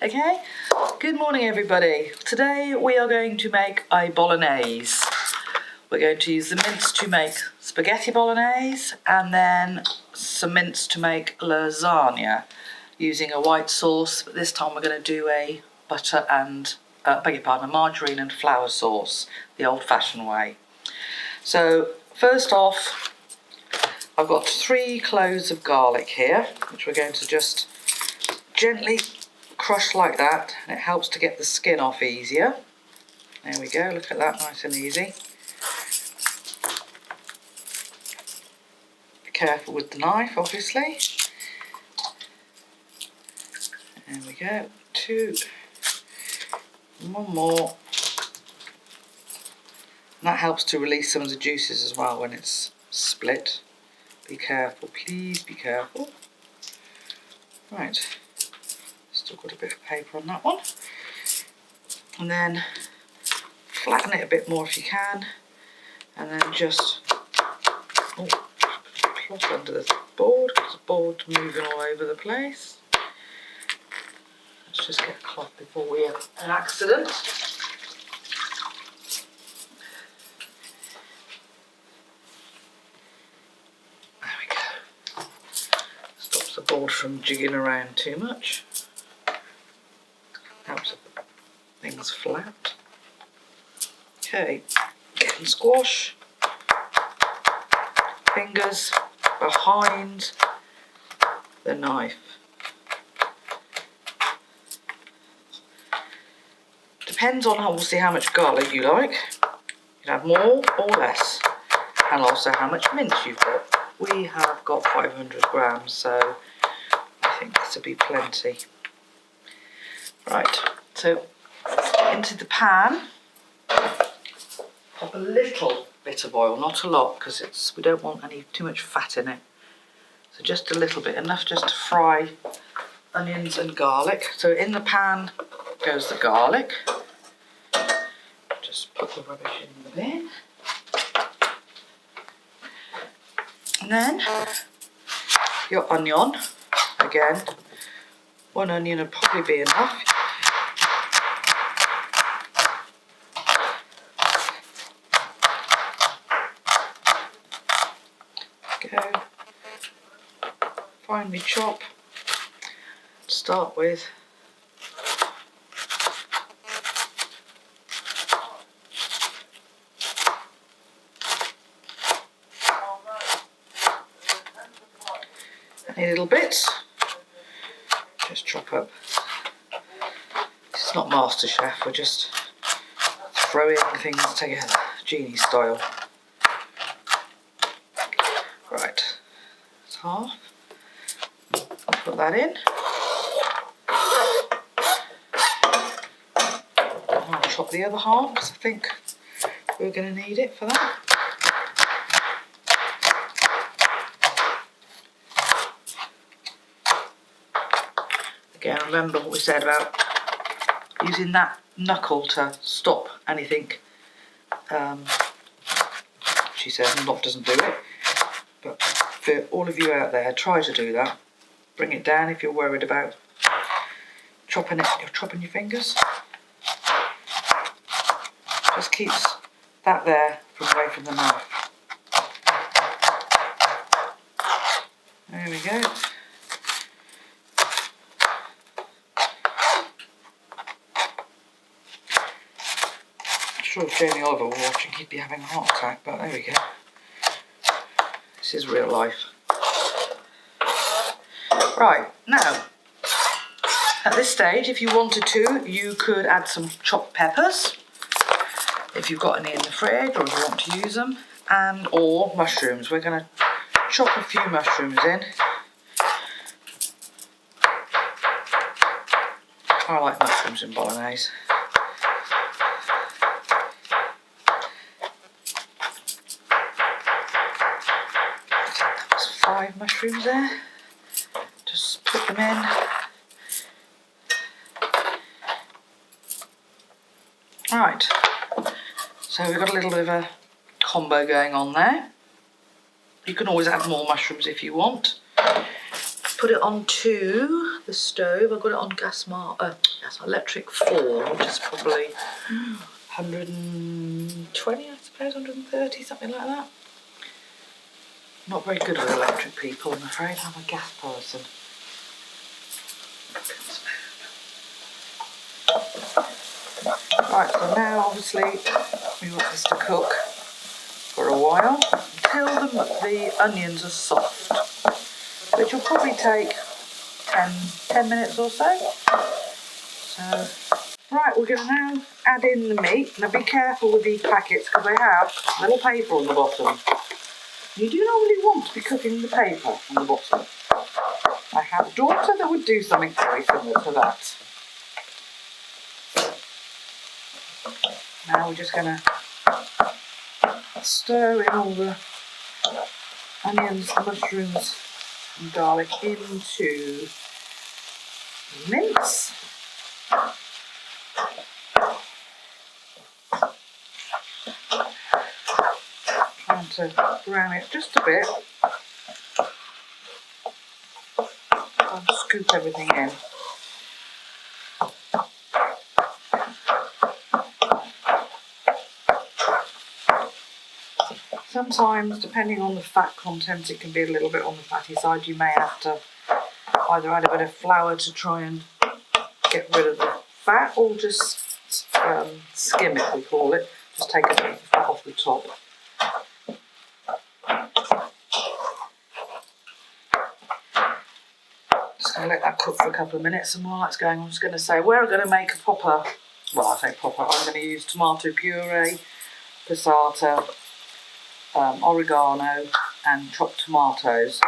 Okay, good morning everybody. Today we are going to make a bolognese. We're going to use the mince to make spaghetti bolognese and then some mince to make lasagna using a white sauce, but this time we're going to do a butter and, a margarine and flour sauce, the old-fashioned way. So first off, I've got 3 cloves of garlic here, which we're going to just gently crush like that, and it helps to get the skin off easier. There we go, look at that, nice and easy. Be careful with the knife, obviously. There we go, 2, 1 more. And that helps to release some of the juices as well when it's split. Be careful, please be careful. Right, still got a bit of paper on that one. And then flatten it a bit more if you can. And then just plop under the board, because the board's moving all over the place. Let's just get a cloth before we have an accident. The board from jigging around too much. Helps if things flat. Okay, getting squash. Fingers behind the knife. Depends on obviously how much garlic you like. You can have more or less, and also how much mince you've got. We have got 500 grams, so I think this will be plenty. Right, so into the pan, pop a little bit of oil, not a lot, because we don't want too much fat in it. So just a little bit, enough just to fry onions and garlic. So in the pan goes the garlic. Just put the rubbish in the bin. And then your onion, again, 1 onion would probably be enough. Go, finely chop, start with. Any little bits, just chop up. This is not MasterChef, we're just throwing things together, genie style. Right, that's half. Put that in. I'll chop the other half because I think we're going to need it for that. Again, remember what we said about using that knuckle to stop anything. She says not doesn't do it, but for all of you out there, try to do that. Bring it down if you're worried about chopping your fingers. Just keeps that there away from the knife. There we go. I'm sure if Jamie Oliver were watching, he'd be having a heart attack, but there we go. This is real life. Right, now, at this stage, if you wanted to, you could add some chopped peppers, if you've got any in the fridge, or if you want to use them, and or mushrooms. We're going to chop a few mushrooms in. I like mushrooms in bolognese. That was 5 mushrooms there. Just put them in. Right, so we've got a little bit of a combo going on there. You can always add more mushrooms if you want. Put it onto the stove. I've got it on electric 4, which is probably 120, I suppose, 130, something like that. Not very good with electric people, I'm afraid. I'm a gas person. Right, so now obviously we want this to cook for a while until the onions are soft, which will probably take 10 minutes or so. Right, we're going to now add in the meat. Now be careful with these packets because they have little paper on the bottom. You do not really want to be cooking the paper on the bottom. I have a daughter that would do something very similar to that. Now we're just going to stir in all the onions, mushrooms and garlic into the mince. Trying to brown it just a bit and scoop everything in. Sometimes, depending on the fat content, it can be a little bit on the fatty side. You may have to either add a bit of flour to try and get rid of the fat, or just skim it, we call it. Just take a bit of fat off the top. Just going to let that cook for a couple of minutes, and while that's going on, I'm just going to say we're going to make a proper, well, I say proper, I'm going to use tomato puree, passata, oregano and chopped tomatoes.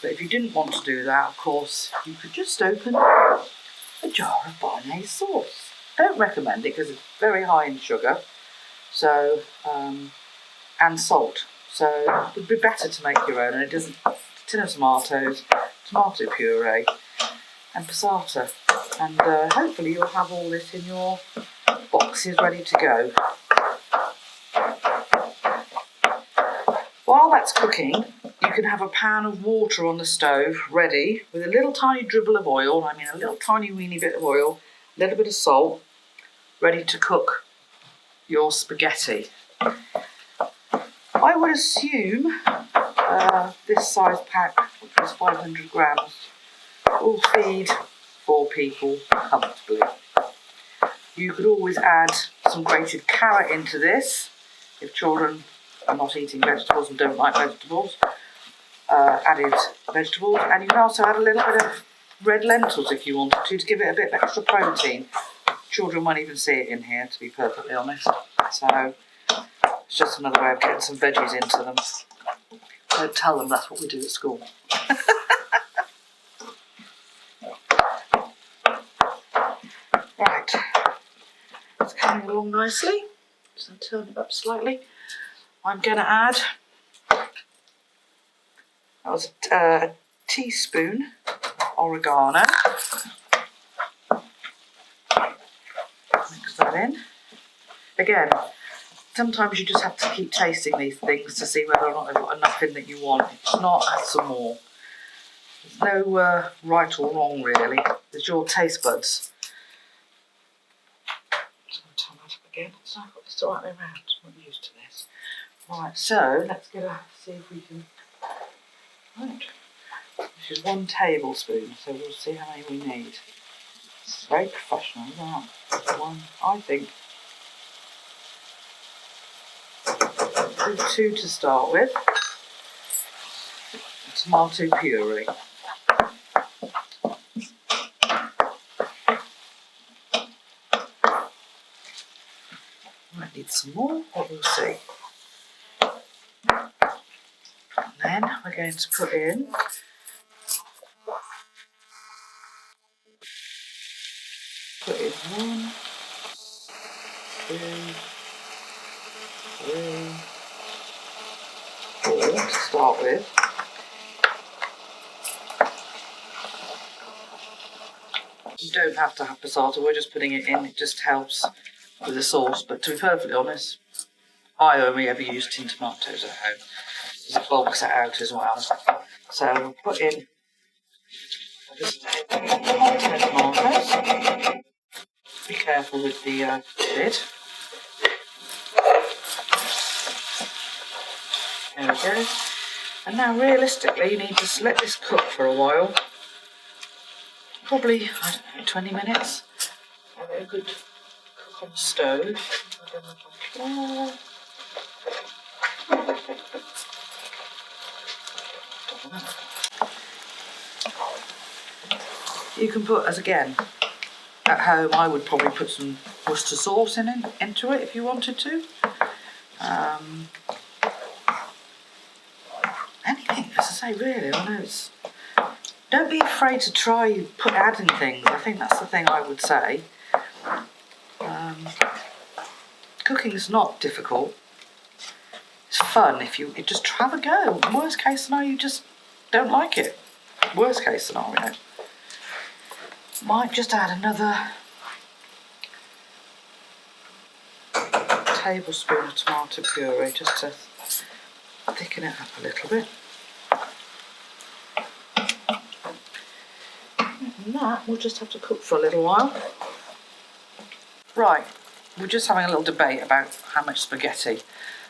But if you didn't want to do that, of course, you could just open a jar of Bolognaise sauce. Don't recommend it because it's very high in sugar, so and salt. So it would be better to make your own. And it doesn't. A tin of tomatoes, tomato puree, and passata, and hopefully you'll have all this in your boxes ready to go. While that's cooking, you can have a pan of water on the stove ready with a little tiny dribble of oil, I mean a little tiny weeny bit of oil, a little bit of salt, ready to cook your spaghetti. I would assume this size pack, which was 500 grams, will feed 4 people comfortably. You could always add some grated carrot into this if children are not eating vegetables and don't like vegetables. Added vegetables, and you can also add a little bit of red lentils if you wanted to give it a bit of extra protein. Children won't even see it in here, to be perfectly honest. So it's just another way of getting some veggies into them. Don't tell them that's what we do at school. Right, it's coming along nicely. Just going to turn it up slightly. I'm going to add, that was a teaspoon oregano. Mix that in. Again, sometimes you just have to keep tasting these things to see whether or not they've got enough in that you want. If not, add some more. There's no right or wrong really. There's your taste buds. Just going to turn that up again so I've got this the right way around. I'm not used to this. Right, so let's see if we can. Right, this is 1 tablespoon, so we'll see how many we need. It's very professional, isn't it? One, I think. Do 2 to start with. Tomato puree. Might need some more, but we'll see. And then we're going to put in Put in 1, 2, 3, 4 to start with. You don't have to have passata, we're just putting it in, it just helps with the sauce. But to be perfectly honest, I only ever use tin tomatoes at home, because it bulks it out as well. So we'll put in Just 10 tomatoes. Be careful with the lid. There we go. And now realistically you need to let this cook for a while. Probably, I don't know, 20 minutes. Have it a good cook on the stove. You can put, as again, at home I would probably put some Worcester sauce into it if you wanted to. Anything, as I say, really. I know it's. Don't be afraid to try adding things. I think that's the thing I would say. Cooking's not difficult. It's fun if you just have a go. Worst case scenario, you just don't like it. Worst case scenario. Might just add another tablespoon of tomato puree just to thicken it up a little bit. And that will just have to cook for a little while. Right, we're just having a little debate about how much spaghetti.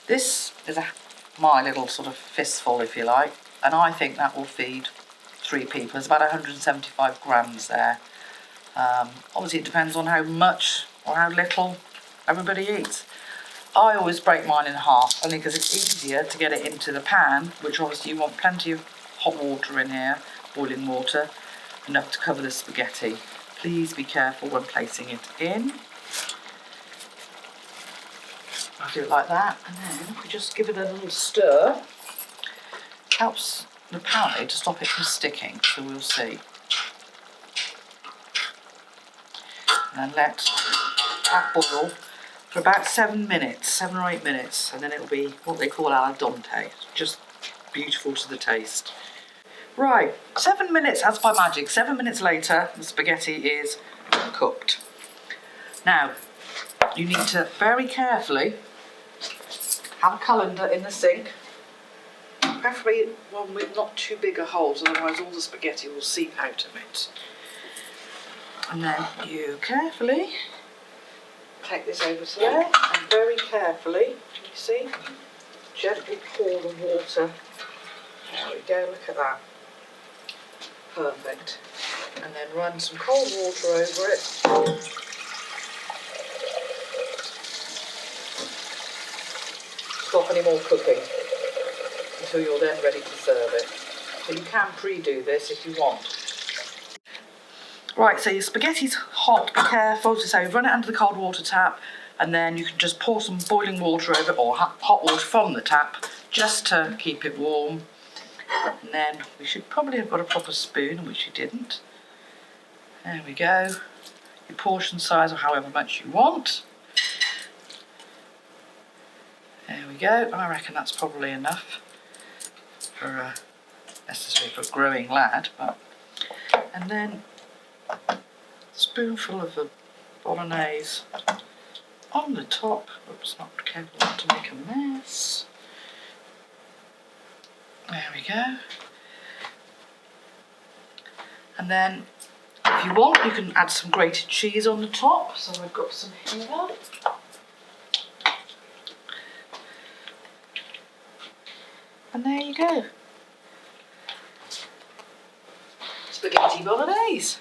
This is my little sort of fistful, if you like, and I think that will feed 3 people. There's about 175 grams there. Obviously it depends on how much or how little everybody eats. I always break mine in half, only because it's easier to get it into the pan, which obviously you want plenty of hot water in here, boiling water, enough to cover the spaghetti. Please be careful when placing it in. I'll do it like that, and then if we just give it a little stir, helps apparently to stop it from sticking, so we'll see. And then let that boil for about 7 minutes, 7 or 8 minutes, and then it'll be what they call al dente, just beautiful to the taste. Right, 7 minutes, as by magic, 7 minutes later, the spaghetti is cooked. Now, you need to very carefully have a colander in the sink, preferably one with not too big a hole, otherwise all the spaghetti will seep out of it. And then you carefully take this over to there, and very carefully, you see, gently pour the water. There we go, look at that. Perfect. And then run some cold water over it. Stop any more cooking until you're then ready to serve it. So you can pre-do this if you want. Right, so your spaghetti's hot, be careful. So run it under the cold water tap, and then you can just pour some boiling water over it, or hot water from the tap, just to keep it warm. And then we should probably have got a proper spoon, which you didn't. There we go. Your portion size, or however much you want. There we go. I reckon that's probably enough for necessary for a growing lad. And then a spoonful of the bolognese on the top. Oops, not careful not to make a mess. There we go. And then, if you want, you can add some grated cheese on the top. So I've got some here. And there you go. Spaghetti bolognese.